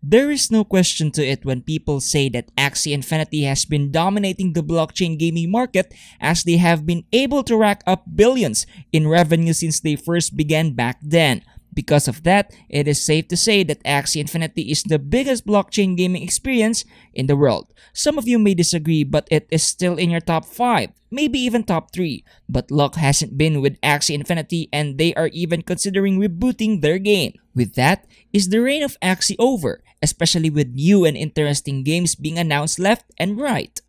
There is no question to it when people say that Axie Infinity has been dominating the blockchain gaming market, as they have been able to rack up billions in revenue since they first began back then. Because of that, it is safe to say that Axie Infinity is the biggest blockchain gaming experience in the world. Some of you may disagree, but it is still in your top 5, maybe even top 3. But luck hasn't been with Axie Infinity, and they are even considering rebooting their game. With that, is the reign of Axie over, especially with new and interesting games being announced left and right?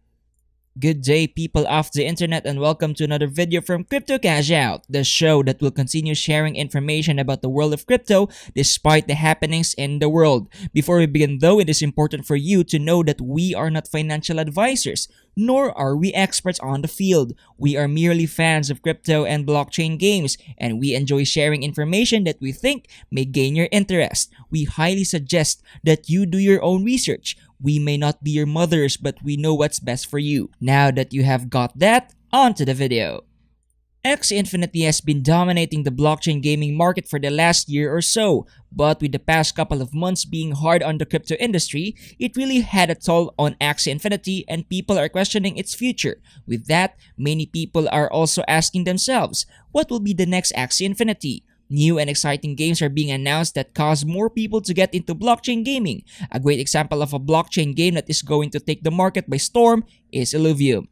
Good day, people of the internet, and welcome to another video from Crypto Cash Out, the show that will continue sharing information about the world of crypto despite the happenings in the world. Before we begin though, it is important for you to know that we are not financial advisors, nor are we experts on the field. We are merely fans of crypto and blockchain games, and we enjoy sharing information that we think may gain your interest. We highly suggest that you do your own research. We may not be your mothers, but we know what's best for you. Now that you have got that, on to the video. Axie Infinity has been dominating the blockchain gaming market for the last year or so, but with the past couple of months being hard on the crypto industry, it really had a toll on Axie Infinity, and people are questioning its future. With that, many people are also asking themselves, what will be the next Axie Infinity? New and exciting games are being announced that cause more people to get into blockchain gaming. A great example of a blockchain game that is going to take the market by storm is Illuvium.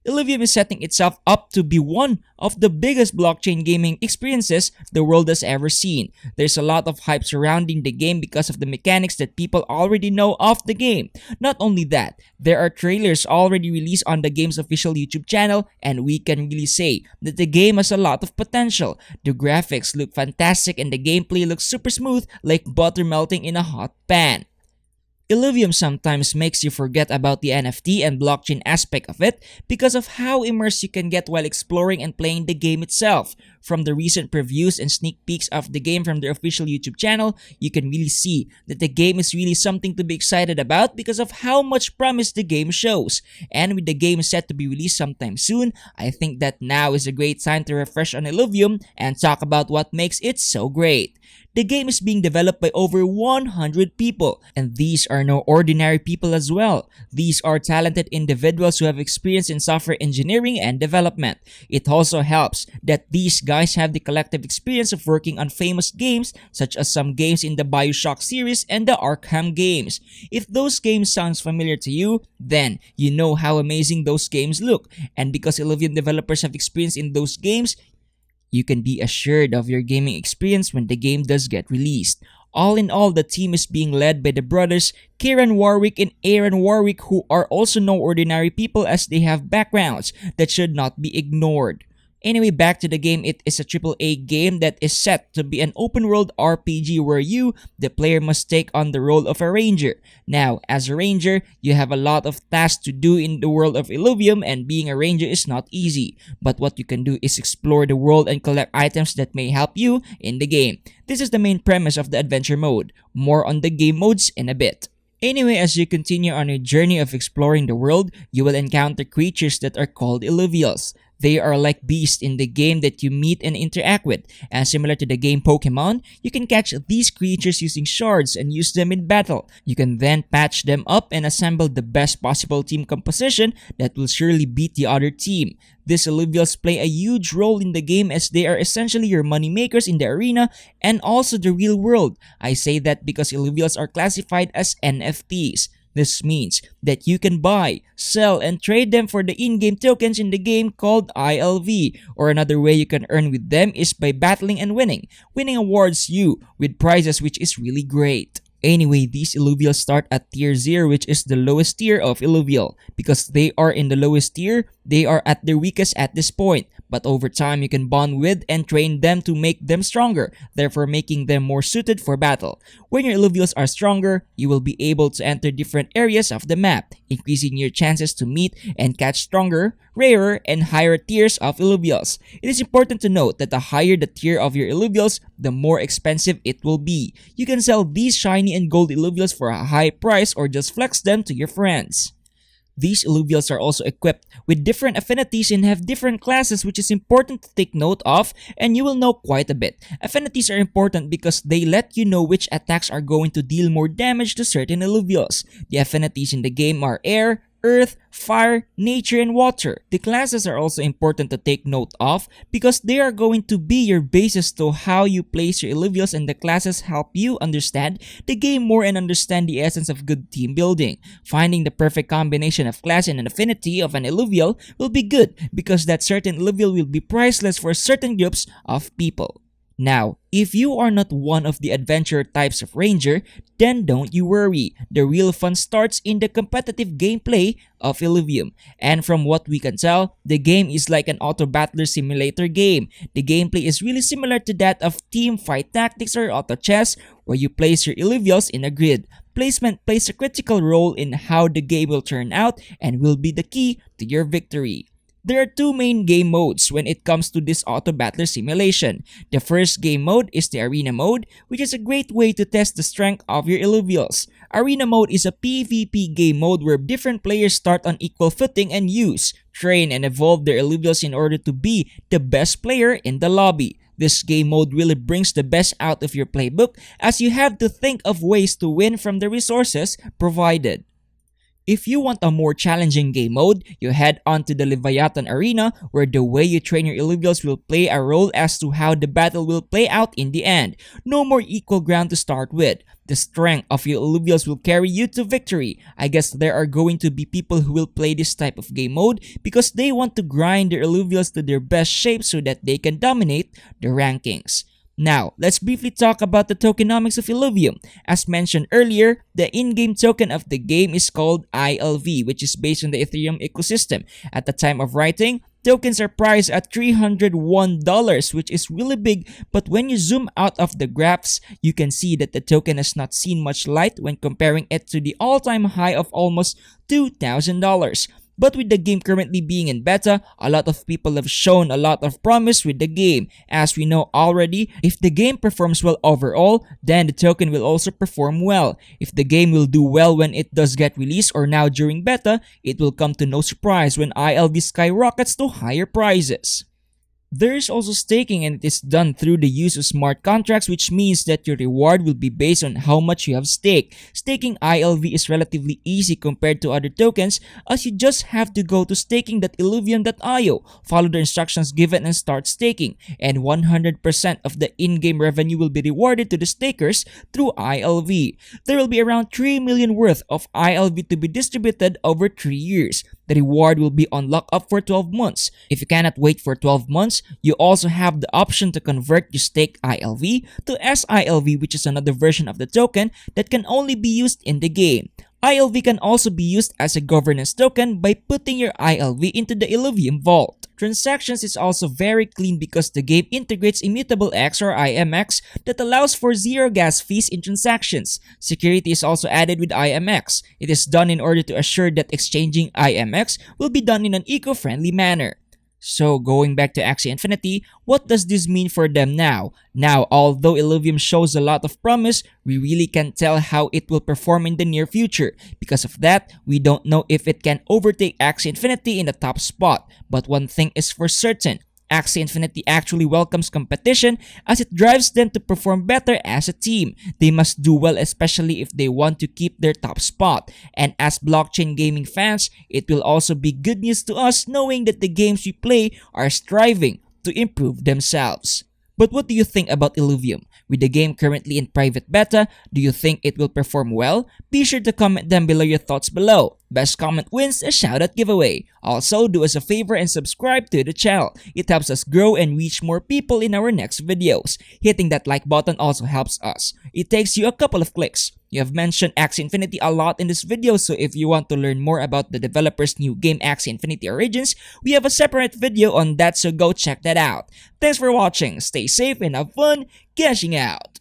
Illuvium is setting itself up to be one of the biggest blockchain gaming experiences the world has ever seen. There's a lot of hype surrounding the game because of the mechanics that people already know of the game. Not only that, there are trailers already released on the game's official YouTube channel, and we can really say that the game has a lot of potential. The graphics look fantastic and the gameplay looks super smooth, like butter melting in a hot pan. Illuvium sometimes makes you forget about the NFT and blockchain aspect of it because of how immersed you can get while exploring and playing the game itself. From the recent previews and sneak peeks of the game from their official YouTube channel, you can really see that the game is really something to be excited about because of how much promise the game shows. And with the game set to be released sometime soon, I think that now is a great time to refresh on Illuvium and talk about what makes it so great. The game is being developed by over 100 people, and these are no ordinary people as well. These are talented individuals who have experience in software engineering and development. It also helps that these guys have the collective experience of working on famous games such as some games in the BioShock series and the Arkham games. If those games sounds familiar to you, then you know how amazing those games look. And because Illuvium developers have experience in those games, you can be assured of your gaming experience when the game does get released. All in all, the team is being led by the brothers Kieran Warwick and Aaron Warwick, who are also no ordinary people as they have backgrounds that should not be ignored. Anyway, back to the game. It is a AAA game that is set to be an open-world RPG where you, the player, must take on the role of a ranger. Now, as a ranger, you have a lot of tasks to do in the world of Illuvium, and being a ranger is not easy. But what you can do is explore the world and collect items that may help you in the game. This is the main premise of the adventure mode. More on the game modes in a bit. Anyway, as you continue on your journey of exploring the world, you will encounter creatures that are called Illuvials. They are like beasts in the game that you meet and interact with, and similar to the game Pokemon, you can catch these creatures using shards and use them in battle. You can then patch them up and assemble the best possible team composition that will surely beat the other team. These Illuvials play a huge role in the game as they are essentially your money makers in the arena and also the real world. I say that because Illuvials are classified as NFTs. This means that you can buy, sell, and trade them for the in-game tokens in the game called ILV, or another way you can earn with them is by battling and winning. Winning awards you with prizes, which is really great. Anyway, these Illuvials start at tier 0, which is the lowest tier of Illuvial. Because they are in the lowest tier, they are at their weakest at this point. But over time, you can bond with and train them to make them stronger, therefore making them more suited for battle. When your Illuvials are stronger, you will be able to enter different areas of the map, increasing your chances to meet and catch stronger, rarer, and higher tiers of Illuvials. It is important to note that the higher the tier of your Illuvials, the more expensive it will be. You can sell these shiny and gold Illuvials for a high price or just flex them to your friends. These Illuvials are also equipped with different affinities and have different classes, which is important to take note of, and you will know quite a bit. Affinities are important because they let you know which attacks are going to deal more damage to certain Illuvials. The affinities in the game are air, earth, fire, nature, and water. The classes are also important to take note of because they are going to be your basis to how you place your Illuvials, and the classes help you understand the game more and understand the essence of good team building. Finding the perfect combination of class and an affinity of an Illuvial will be good because that certain Illuvial will be priceless for certain groups of people. Now, if you are not one of the adventurer types of ranger, then don't you worry. The real fun starts in the competitive gameplay of Illuvium. And from what we can tell, the game is like an auto battler simulator game. The gameplay is really similar to that of team fight tactics or auto chess, where you place your Illuvials in a grid. Placement plays a critical role in how the game will turn out and will be the key to your victory. There are two main game modes when it comes to this auto battler simulation. The first game mode is the arena mode, which is a great way to test the strength of your Illuvials. Arena mode is a PvP game mode where different players start on equal footing and use, train, and evolve their Illuvials in order to be the best player in the lobby. This game mode really brings the best out of your playbook as you have to think of ways to win from the resources provided. If you want a more challenging game mode, you head on to the Leviathan Arena, where the way you train your Illuvials will play a role as to how the battle will play out in the end. No more equal ground to start with. The strength of your Illuvials will carry you to victory. I guess there are going to be people who will play this type of game mode because they want to grind their Illuvials to their best shape so that they can dominate the rankings. Now, let's briefly talk about the tokenomics of Illuvium. As mentioned earlier, the in-game token of the game is called ILV, which is based on the Ethereum ecosystem. At the time of writing, tokens are priced at $301, which is really big, but when you zoom out of the graphs, you can see that the token has not seen much light when comparing it to the all-time high of almost $2,000. But with the game currently being in beta, a lot of people have shown a lot of promise with the game. As we know already, if the game performs well overall, then the token will also perform well. If the game will do well when it does get released or now during beta, it will come to no surprise when ILV skyrockets to higher prices. There is also staking, and it is done through the use of smart contracts, which means that your reward will be based on how much you have staked. Staking ILV is relatively easy compared to other tokens, as you just have to go to staking.illuvium.io, follow the instructions given and start staking, and 100% of the in-game revenue will be rewarded to the stakers through ILV. There will be around 3 million worth of ILV to be distributed over 3 years. The reward will be on lockup for 12 months. If you cannot wait for 12 months, you also have the option to convert your staked ILV to SILV, which is another version of the token that can only be used in the game. ILV can also be used as a governance token by putting your ILV into the Illuvium vault. Transactions is also very clean because the game integrates Immutable X or IMX that allows for zero gas fees in transactions. Security is also added with IMX. It is done in order to assure that exchanging IMX will be done in an eco-friendly manner. So going back to Axie Infinity, what does this mean for them now? Now, although Illuvium shows a lot of promise, we really can't tell how it will perform in the near future. Because of that, we don't know if it can overtake Axie Infinity in the top spot. But one thing is for certain, Axie Infinity actually welcomes competition as it drives them to perform better as a team. They must do well, especially if they want to keep their top spot. And as blockchain gaming fans, it will also be good news to us knowing that the games we play are striving to improve themselves. But what do you think about Illuvium? With the game currently in private beta, do you think it will perform well? Be sure to comment down below your thoughts below. Best comment wins a shoutout giveaway. Also, do us a favor and subscribe to the channel. It helps us grow and reach more people in our next videos. Hitting that like button also helps us. It takes you a couple of clicks. You have mentioned Axie Infinity a lot in this video, so if you want to learn more about the developer's new game Axie Infinity Origins, we have a separate video on that, so go check that out. Thanks for watching, stay safe and have fun cashing out!